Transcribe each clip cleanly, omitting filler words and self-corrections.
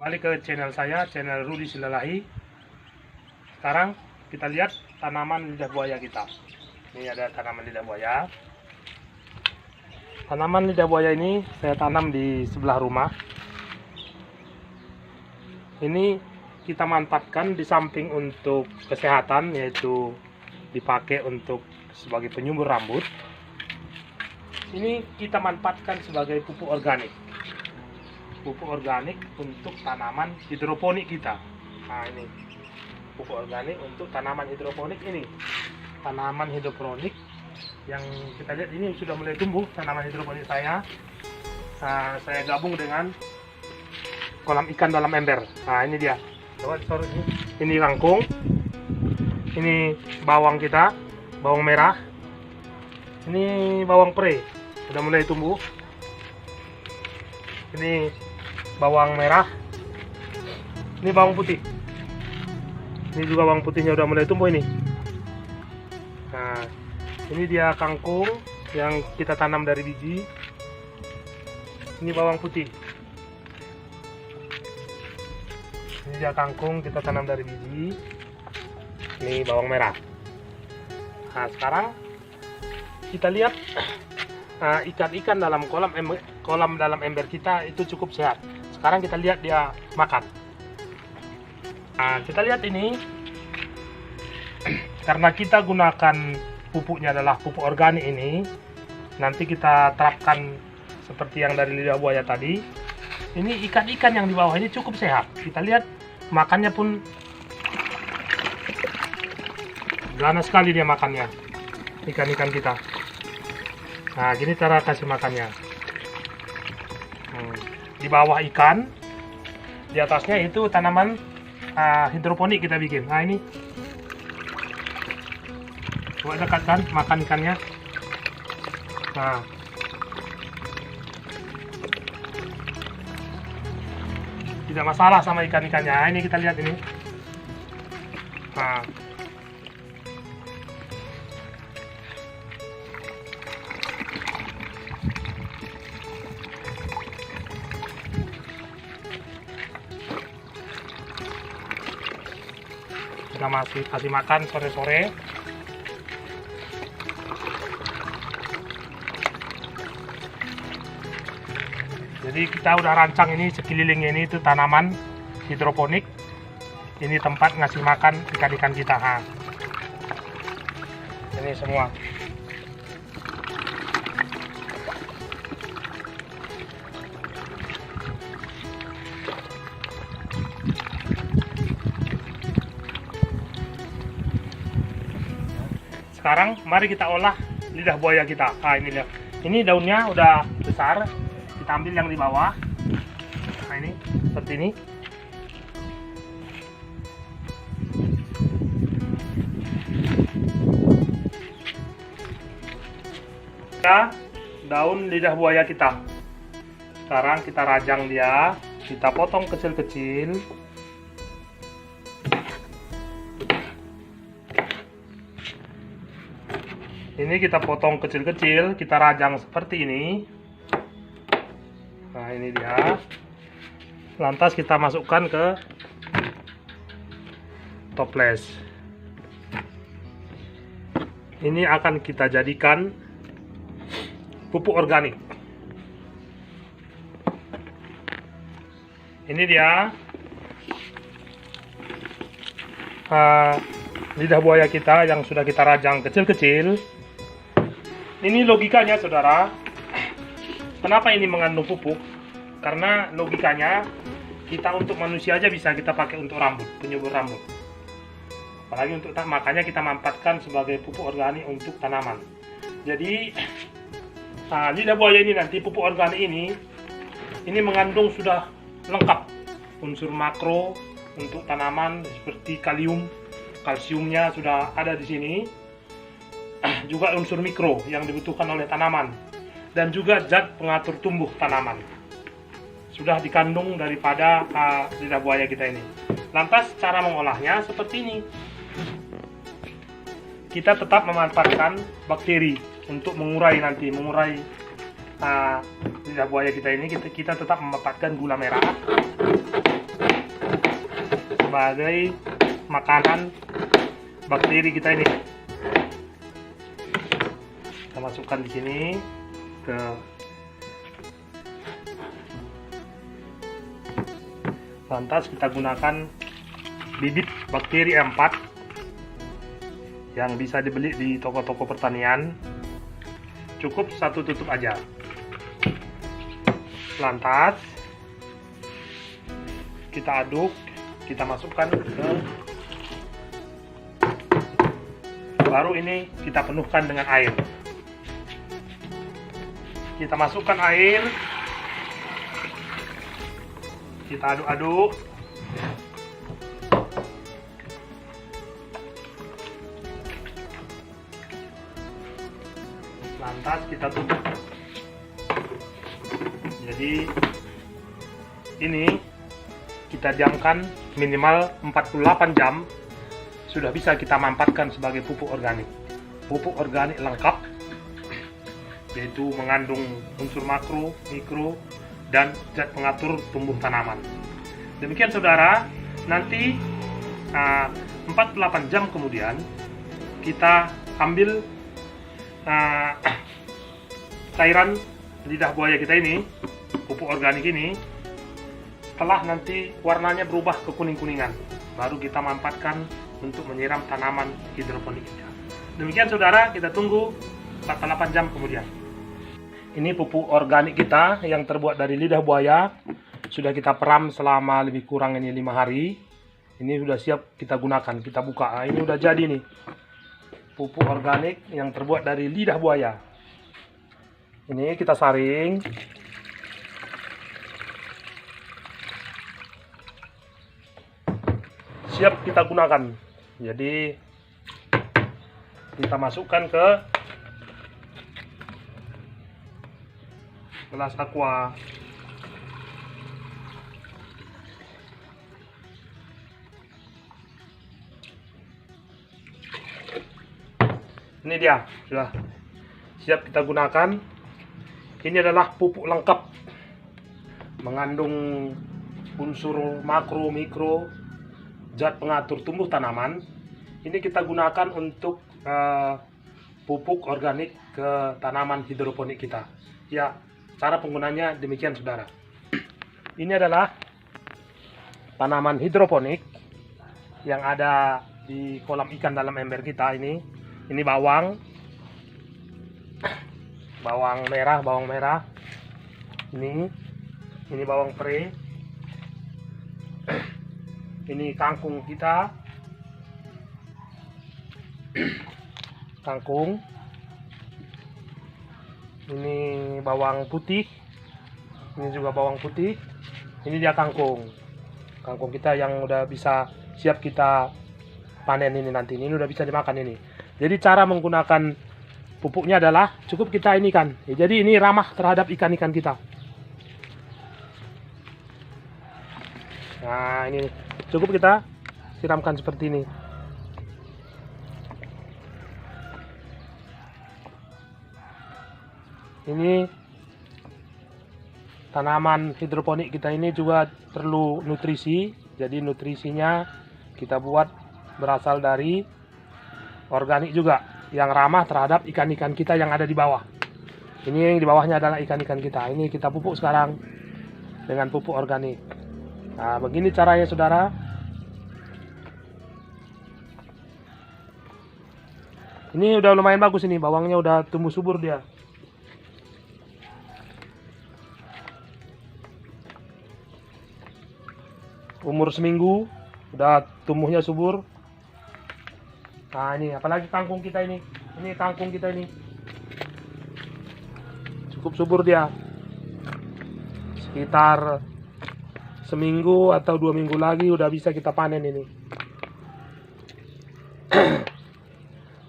Balik ke channel saya, channel Rudi Silalahi. Sekarang kita lihat tanaman lidah buaya kita. Ini ada tanaman lidah buaya. Tanaman lidah buaya ini saya tanam di sebelah rumah. Ini kita manfaatkan di samping untuk kesehatan, yaitu dipakai untuk sebagai penyumbur rambut. Ini kita manfaatkan sebagai pupuk organik. Pupuk organik untuk tanaman hidroponik kita. Nah, ini pupuk organik untuk tanaman hidroponik ini. Tanaman hidroponik yang kita lihat ini sudah mulai tumbuh. Tanaman hidroponik saya gabung dengan kolam ikan dalam ember. Nah, ini dia. Coba sorot ini. Ini kangkung. Ini bawang kita, bawang merah. Ini bawang pre, sudah mulai tumbuh. Ini bawang merah. Ini bawang putih. Ini juga bawang putihnya udah mulai tumbuh ini. Nah, ini dia kangkung yang kita tanam dari biji. Ini bawang putih. Ini dia kangkung kita tanam dari biji. Ini bawang merah. Nah, sekarang kita lihat ikan-ikan dalam kolam dalam ember kita itu cukup sehat. Sekarang kita lihat dia makan. Nah, kita lihat ini karena kita gunakan pupuknya adalah pupuk organik ini. Nanti kita terapkan seperti yang dari lidah buaya tadi. Ini ikan-ikan yang di bawah ini cukup sehat. Kita lihat makannya pun ganas sekali dia makannya, ikan-ikan kita. Nah, gini cara kasih makannya. Di bawah ikan, di atasnya itu tanaman hidroponik kita bikin. Nah, ini coba dekatkan makan ikannya. Nah, tidak masalah sama ikan-ikannya. Nah, ini kita lihat ini. Nah, kita masih kasih makan sore-sore. Jadi kita udah rancang ini sekelilingnya ini itu tanaman hidroponik. Ini tempat ngasih makan ikan-ikan kita. Nah, ini semua. Sekarang mari kita olah lidah buaya kita. Nah, ini lihat. Ini daunnya udah besar. Kita ambil yang di bawah. Nah, ini seperti ini. Daun lidah buaya kita. Sekarang kita rajang dia. Kita potong kecil-kecil. Ini kita potong kecil-kecil, kita rajang seperti ini. Nah, ini dia. Lantas kita masukkan ke toples. Ini akan kita jadikan pupuk organik. Ini dia lidah buaya kita yang sudah kita rajang kecil-kecil. Ini logikanya, saudara. Kenapa ini mengandung pupuk? Karena logikanya kita untuk manusia aja bisa kita pakai untuk rambut, penyubur rambut. Apalagi untuk makanya kita manfaatkan sebagai pupuk organik untuk tanaman. Jadi lidah buaya ini nanti pupuk organik ini mengandung sudah lengkap unsur makro untuk tanaman seperti kalium, kalsiumnya sudah ada di sini. Juga unsur mikro yang dibutuhkan oleh tanaman dan juga zat pengatur tumbuh tanaman sudah dikandung daripada lidah buaya kita ini. Lantas cara mengolahnya seperti ini. Kita tetap memanfaatkan bakteri untuk mengurai lidah buaya kita ini. Kita tetap memanfaatkan gula merah. sebagai makanan bakteri kita ini. Kita masukkan di sini ke lantas kita gunakan bibit bakteri E4 yang bisa dibeli di toko-toko pertanian. Cukup 1 tutup aja. Lantas kita aduk, kita masukkan ke, baru ini kita penuhkan dengan air. Kita masukkan air, kita aduk-aduk. Lantas kita tutup. Jadi ini kita diamkan minimal 48 jam, sudah bisa kita manfaatkan sebagai pupuk organik. Pupuk organik lengkap, yaitu mengandung unsur makro, mikro, dan zat pengatur tumbuh tanaman. Demikian saudara, nanti 48 jam kemudian kita ambil cairan lidah buaya kita ini, pupuk organik ini, setelah nanti warnanya berubah ke kuning-kuningan, baru kita manfaatkan untuk menyiram tanaman hidroponik kita. Demikian saudara, kita tunggu 48 jam kemudian. Ini pupuk organik kita yang terbuat dari lidah buaya, sudah kita peram selama lebih kurang ini 5 hari. Ini sudah siap kita gunakan, kita buka. Nah, ini udah jadi nih, pupuk organik yang terbuat dari lidah buaya. Ini kita saring. Siap kita gunakan. Jadi kita masukkan ke gelas aqua. Ini dia, sudah siap kita gunakan. Ini adalah pupuk lengkap, mengandung unsur makro, mikro, zat pengatur tumbuh tanaman. Ini kita gunakan untuk pupuk organik ke tanaman hidroponik kita. Ya, cara penggunanya demikian saudara. Ini adalah tanaman hidroponik yang ada di kolam ikan dalam ember kita ini. Ini bawang merah. Ini bawang pre. Ini kangkung kita. Kangkung. Ini bawang putih. Ini juga bawang putih. Ini dia kangkung. Kangkung kita yang udah bisa siap kita panen ini nanti. Ini udah bisa dimakan ini. Jadi cara menggunakan pupuknya adalah cukup kita ini kan. Ya, jadi ini ramah terhadap ikan-ikan kita. Nah, ini cukup kita siramkan seperti ini. Ini tanaman hidroponik kita ini juga perlu nutrisi. Jadi nutrisinya kita buat berasal dari organik juga, yang ramah terhadap ikan-ikan kita yang ada di bawah. Ini yang di bawahnya adalah ikan-ikan kita. Ini kita pupuk sekarang dengan pupuk organik. Nah, begini caranya saudara. Ini udah lumayan bagus ini, bawangnya udah tumbuh subur dia. Umur seminggu udah tumbuhnya subur. Nah, ini apalagi kangkung kita ini. Ini kangkung kita ini. Cukup subur dia. Sekitar seminggu atau 2 minggu lagi udah bisa kita panen ini.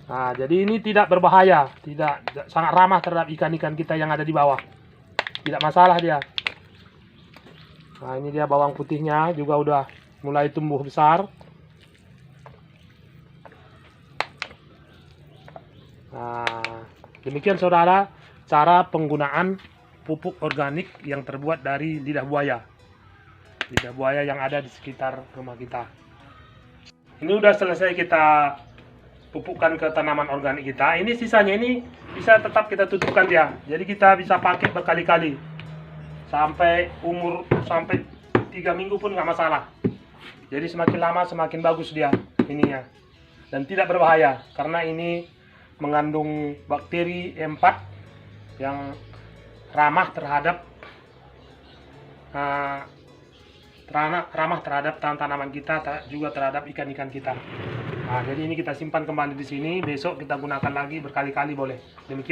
Nah, jadi ini tidak berbahaya, tidak sangat ramah terhadap ikan-ikan kita yang ada di bawah. Tidak masalah dia. Nah, ini dia bawang putihnya juga udah mulai tumbuh besar. Nah, demikian saudara cara penggunaan pupuk organik yang terbuat dari lidah buaya. Lidah buaya yang ada di sekitar rumah kita. Ini udah selesai kita pupukkan ke tanaman organik kita. Ini sisanya ini bisa tetap kita tutupkan dia. Jadi kita bisa pakai berkali-kali sampai sampai 3 minggu pun nggak masalah. Jadi semakin lama semakin bagus dia ininya, dan tidak berbahaya karena ini mengandung bakteri E4 yang ramah terhadap tanaman kita, juga terhadap ikan-ikan kita. Nah, jadi ini kita simpan kembali di sini, besok kita gunakan lagi berkali-kali boleh. Demikian.